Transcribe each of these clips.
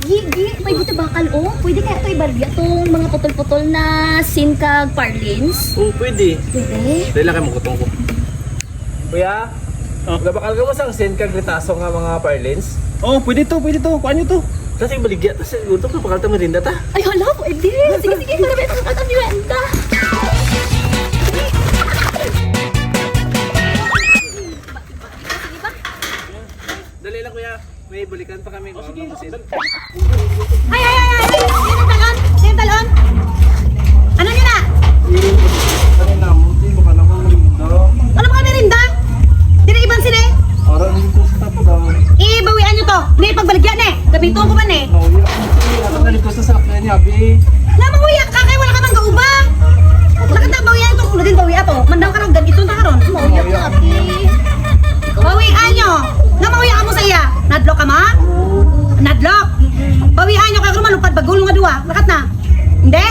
Gigi, may buti bakal oh. Pwede kaya ito ibalya tong mga putol-putol na sinkag parlins? Oo, pwede. Pwede. Dahil lang kayo magkutong ko. Kuya, gabakal ka mo sang send kag ritaso nga mga parlins? Oh, pwede to. Kuha nyo to. Kasi baligya, kasi gutom ka, bakal ta merinda ta. Ay, hala, pwede. Sige, sige, marami ito ang renta. Dali lang kuya, may balikan pa kami. Sige, Ay! Sino yung talon? Sino yung talon? Ano nyo na? Kanina, munti mo ka naman merinda. Ano ba kami rinda? Di na iban sila eh. Para nito sa tapo daw. Ibawian nyo to. Hindi pagbaligyan eh. Gabito ko man eh. Ako na nito sa sakyan niya, be. Lamang uyak ka kay wala ka mang gauba. Nakatabawian ito. Kulo din bawian to. Mandang ka ng ganito na karon. Mauyak ka abi. Bawian nyo. Namawian ka mo sa iya. Nadlock ka ma? Nadlock. Bawian nyo kaya kung malupad bagulong nga duwa. Lakat na. Hindi?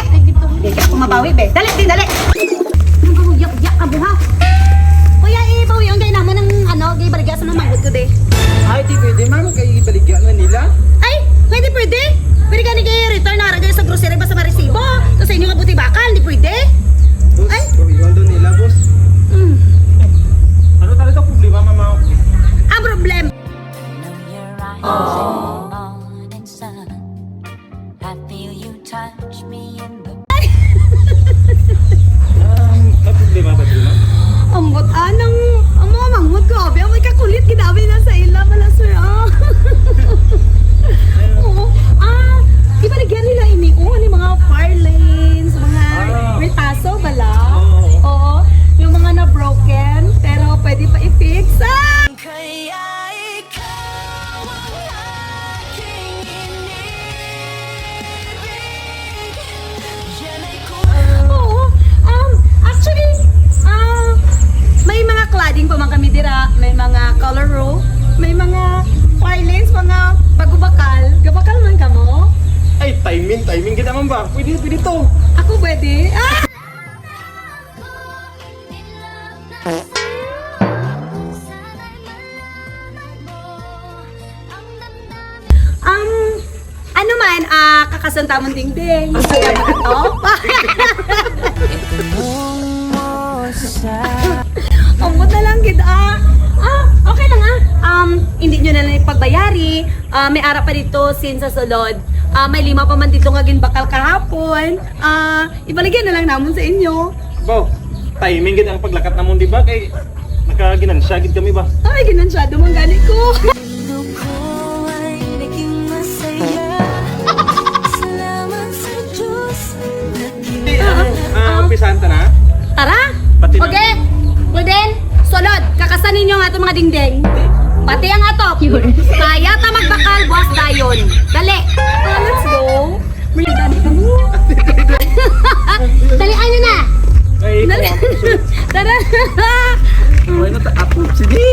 Hindi ka ako mabawi be. Dali, dali. Nang uyak-uyak ka buha. Kuya, ibawian kayo naman ng ano, gay baligya sa mga ko de. Ay, di pwede, ma'am. Kay baligyan na nila. Ay, pwede. Pwede ka ni kayo return na aragay sa grocery basta maresibo. Tapos sa inyo nga buti bakal, hindi pwede. Boss, Ay. bawiwan doon nila, boss. Ano talaga problema, mama? Ang problem. Ano problema ba dito, ma'am? Ambot anang, amo mangmot ko. Abi, amoy kakulit ginabi na sa ila malasoy ah. Oo. Di ba nagyan nila ini? Oo, ni mga parlanes, mga retaso bala. Oo. Yung mga na broken, pero pwede pa i-fix. Oo. Actually, may mga cladding pa man kami dira, may mga color row, may mga filings, mga bagubakal. Gabakal man ka mo? Ay, timing kita, ma'am ba? Pwede to. Ako pwede. Ano man, kakasanta mong dingding. Kaya ba ito? Ambot na lang gid okay lang hindi nyo na lang ipagbayari. May ara pa dito sin sa sulod. May 5 pa man dito nga ginbakal kahapon. Ibaligyan na lang namon sa inyo. Bo, timing gid ang paglakat namon, di ba? Kay nakaginansya gid kami ba? Ay, ginansyado man gani ko. Umpisahan ta na? Tara! Pati na- Okay! Pweden, sulod, kakasanin nyo nga itong mga dingding. Pati ang atop. Kaya ta magbakal, boss dayon. Dali! Let's go! Dali ka mo. Dali, ano na? Ay, Dali! Tara! Why not? Sige.